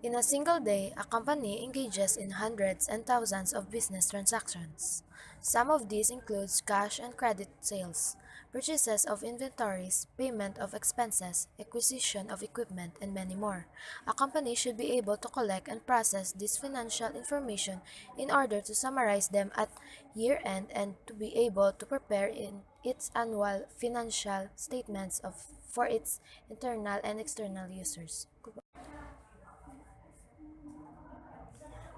In a single day, a company engages in hundreds and thousands of business transactions. Some of these includes cash and credit sales, purchases of inventories, payment of expenses, acquisition of equipment, and many more. A company should be able to collect and process this financial information in order to summarize them at year-end and to be able to prepare in its annual financial statements for its internal and external users.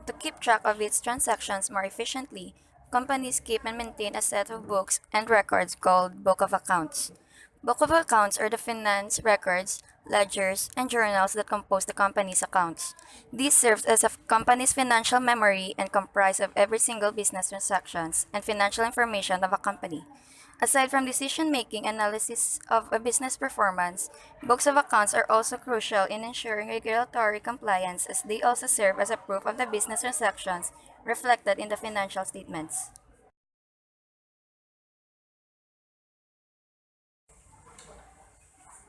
To keep track of its transactions more efficiently, companies keep and maintain a set of books and records called Book of Accounts. Book of Accounts are the finance records, ledgers, and journals that compose the company's accounts. These serve as a company's financial memory and comprise of every single business transactions and financial information of a company. Aside from decision-making analysis of a business performance, books of accounts are also crucial in ensuring regulatory compliance as they also serve as a proof of the business transactions reflected in the financial statements.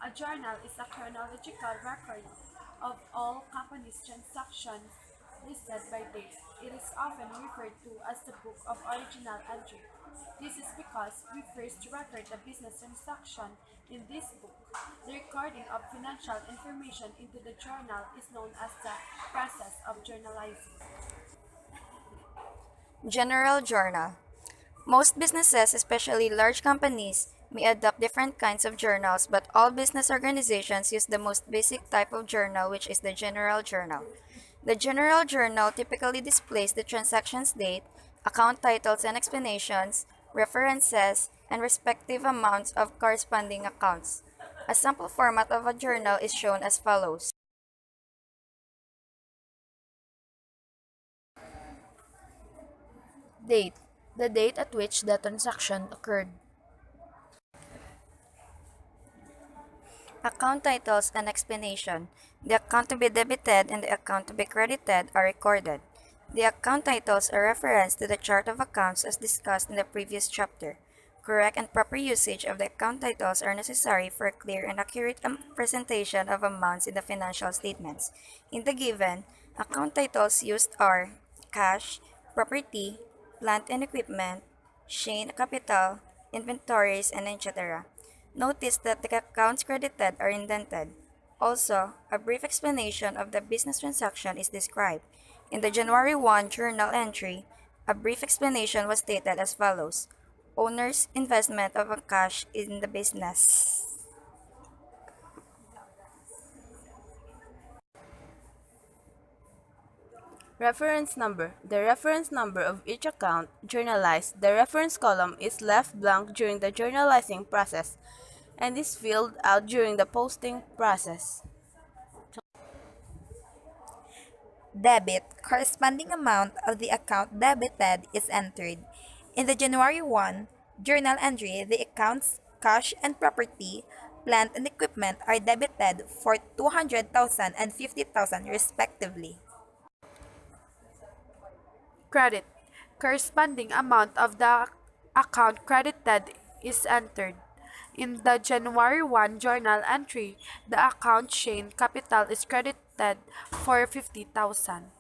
A journal is a chronological record of all company's transactions listed by date. It is often referred to as the Book of Original Entry. This is because we first record the business transaction in this book. The recording of financial information into the journal is known as the process of journalizing. General Journal. Most businesses, especially large companies, may adopt different kinds of journals, but all business organizations use the most basic type of journal, which is the General Journal. The General Journal typically displays the transaction's date, account titles and explanations, references, and respective amounts of corresponding accounts. A sample format of a journal is shown as follows. Date: the date at which the transaction occurred. Account titles and explanation. The account to be debited and the account to be credited are recorded. The account titles are referenced to the chart of accounts as discussed in the previous chapter. Correct and proper usage of the account titles are necessary for a clear and accurate presentation of amounts in the financial statements. In the given, account titles used are cash, property, plant and equipment, chain capital, inventories, and etc. Notice that the accounts credited are indented. Also, a brief explanation of the business transaction is described. In the January 1 journal entry, a brief explanation was stated as follows: Owner's investment of a cash in the business. Reference number. The reference number of each account journalized. The reference column is left blank during the journalizing process and is filled out during the posting process. Debit, corresponding amount of the account debited is entered. In the January 1 journal entry, the accounts cash and property, plant and equipment are debited for 200,000 and 50,000 respectively. Credit. Corresponding amount of the account credited is entered. In the January 1 journal entry, the account chain capital is credited for 50,000.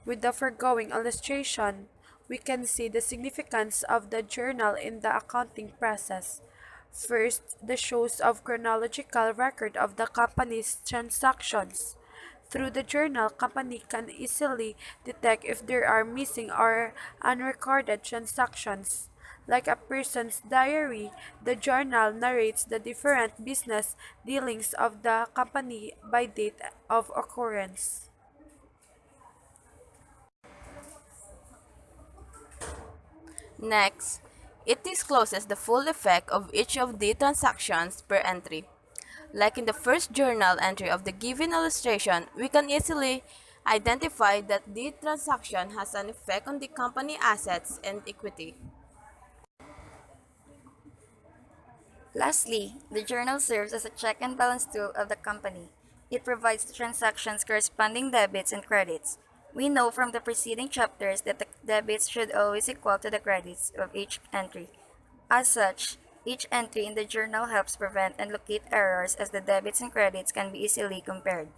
With the foregoing illustration, we can see the significance of the journal in the accounting process. First, the shows of chronological record of the company's transactions. Through the journal, company can easily detect if there are missing or unrecorded transactions. Like a person's diary, the journal narrates the different business dealings of the company by date of occurrence. Next, it discloses the full effect of each of the transactions per entry. Like in the first journal entry of the given illustration, we can easily identify that the transaction has an effect on the company assets and equity. Lastly, the journal serves as a check and balance tool of the company. It provides the transactions corresponding debits and credits. We know from the preceding chapters that the debits should always equal to the credits of each entry. As such, Each entry in the journal helps prevent and locate errors as the debits and credits can be easily compared.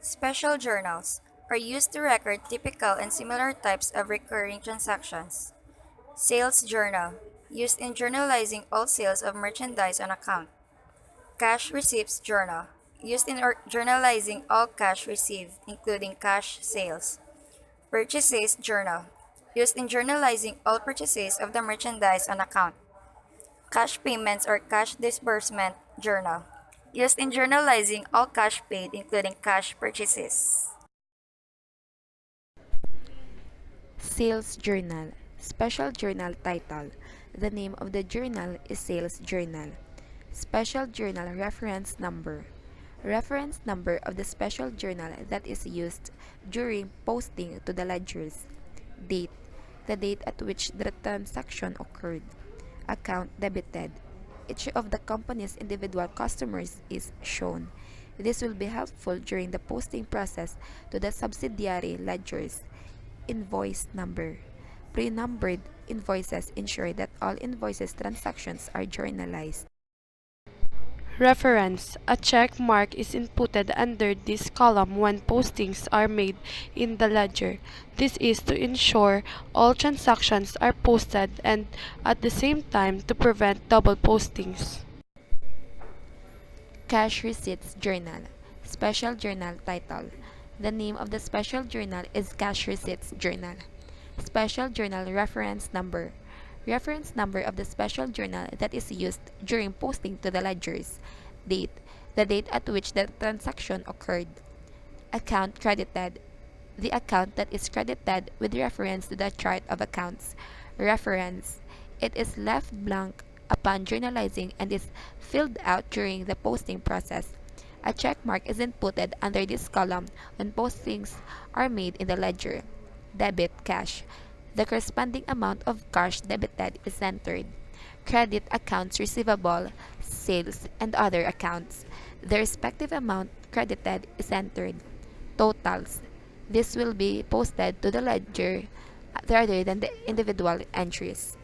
Special journals are used to record typical and similar types of recurring transactions. Sales journal used in journalizing all sales of merchandise on account. Cash receipts journal used in journalizing all cash received, including cash sales. Purchases journal used in journalizing all purchases of the merchandise on account. Cash payments or cash disbursement journal used in journalizing all cash paid, including cash purchases. Sales Journal. Special Journal Title. The name of the journal is Sales Journal. Special Journal Reference Number. Reference number of the special journal that is used during posting to the ledgers. Date. The date at which the transaction occurred. Account debited. Each of the company's individual customers is shown. This will be helpful during the posting process to the subsidiary ledgers. Invoice number. Pre-numbered invoices ensure that all invoices transactions are journalized. Reference. A check mark is inputted under this column when postings are made in the ledger. This is to ensure all transactions are posted and at the same time to prevent double postings. Cash Receipts Journal. Special Journal Title. The name of the special journal is Cash Receipts Journal. Special Journal Reference Number. Reference number of the special journal that is used during posting to the ledgers. Date. The date at which the transaction occurred. Account credited. The account that is credited with reference to the chart of accounts. Reference. It is left blank upon journalizing and is filled out during the posting process. A check mark is inputted under this column when postings are made in the ledger. Debit cash. The corresponding amount of cash debited is entered. Credit accounts receivable, sales, and other accounts. The respective amount credited is entered. Totals. This will be posted to the ledger rather than the individual entries.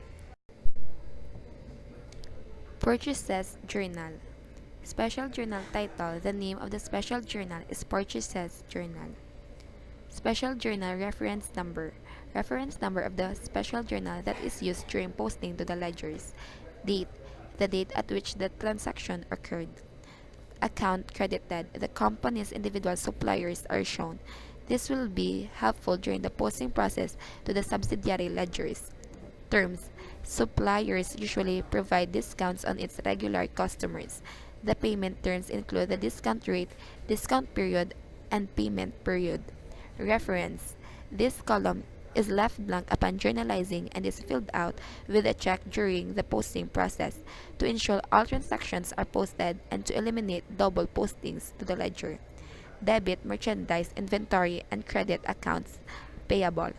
Purchases Journal. Special Journal Title. The name of the special journal is Purchases Journal. Special Journal Reference Number. Reference number of the special journal that is used during posting to the ledgers. Date. The date at which the transaction occurred. Account credited. The company's individual suppliers are shown. This will be helpful during the posting process to the subsidiary ledgers. Terms. Suppliers usually provide discounts on its regular customers. The payment terms include the discount rate, discount period, and payment period. Reference. This column is left blank upon journalizing and is filled out with a check during the posting process to ensure all transactions are posted and to eliminate double postings to the ledger. Debit merchandise inventory and credit accounts payable.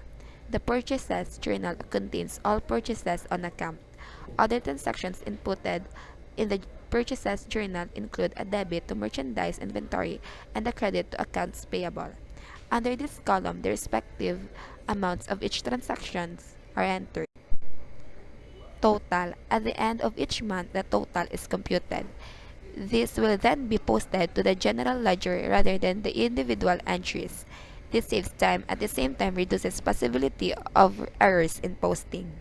The purchases journal contains all purchases on account. Other transactions inputted in the purchases journal include a debit to merchandise inventory and a credit to accounts payable. Under this column, the respective amounts of each transactions are entered. Total. At the end of each month, the total is computed. This will then be posted to the general ledger rather than the individual entries. This saves time at the same time reduces possibility of errors in posting.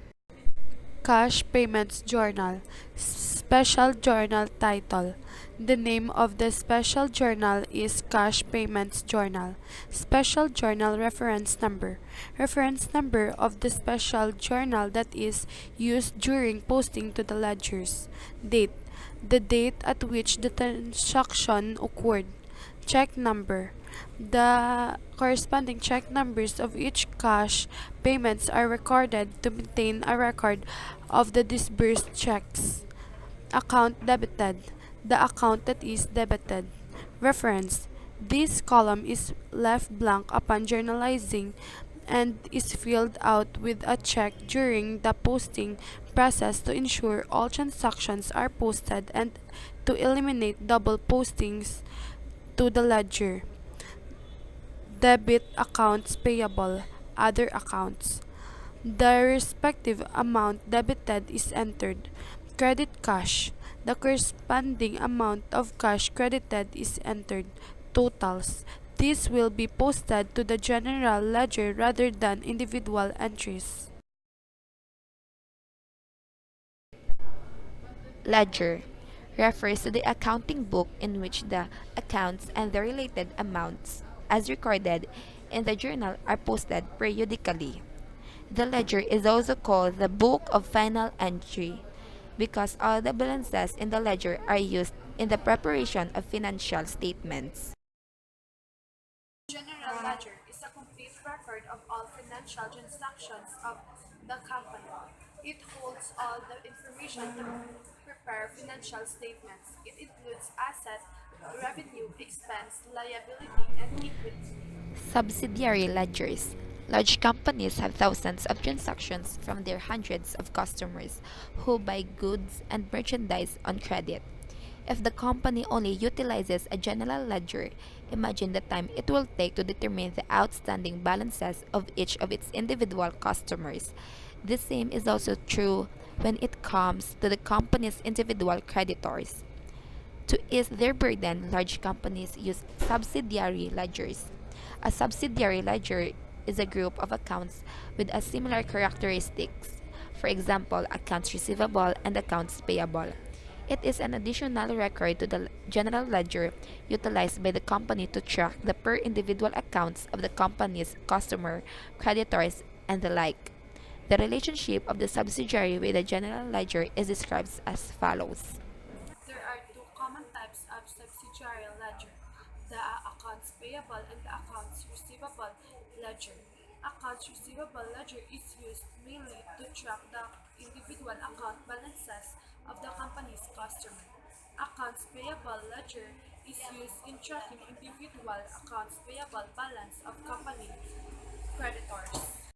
Cash Payments Journal. Special Journal Title. The name of the special journal is Cash Payments Journal. Special Journal Reference Number. Reference number of the special journal that is used during posting to the ledgers. Date. The date at which the transaction occurred. Check number. The corresponding check numbers of each cash payments are recorded to maintain a record of the disbursed checks. Account debited. The account that is debited. Reference. This column is left blank upon journalizing and is filled out with a check during the posting process to ensure all transactions are posted and to eliminate double postings to the ledger. Debit accounts payable, other accounts. The respective amount debited is entered. Credit cash. The corresponding amount of cash credited is entered. Totals. This will be posted to the general ledger rather than individual entries. Ledger refers to the accounting book in which the accounts and the related amounts, as recorded in the journal, are posted periodically. The ledger is also called the Book of Final Entry because all the balances in the ledger are used in the preparation of financial statements. General ledger is a complete record of all financial transactions of the company. It holds all the information to prepare financial statements. It includes asset, revenue, expense, liability, and equity. Subsidiary ledgers. Large companies have thousands of transactions from their hundreds of customers who buy goods and merchandise on credit. If the company only utilizes a general ledger, imagine the time it will take to determine the outstanding balances of each of its individual customers. The same is also true when it comes to the company's individual creditors. To ease their burden, large companies use subsidiary ledgers. A subsidiary ledger is a group of accounts with a similar characteristics. For example, accounts receivable and accounts payable. It is an additional record to the general ledger utilized by the company to track the per individual accounts of the company's customer, creditors, and the like. The relationship of the subsidiary with the general ledger is described as follows. There are two common types of subsidiary ledger, the accounts payable and the accounts receivable ledger. Accounts receivable ledger is used mainly to track the individual account balances of the company's customer. Accounts payable ledger is used in tracking individual accounts payable balance of company creditors.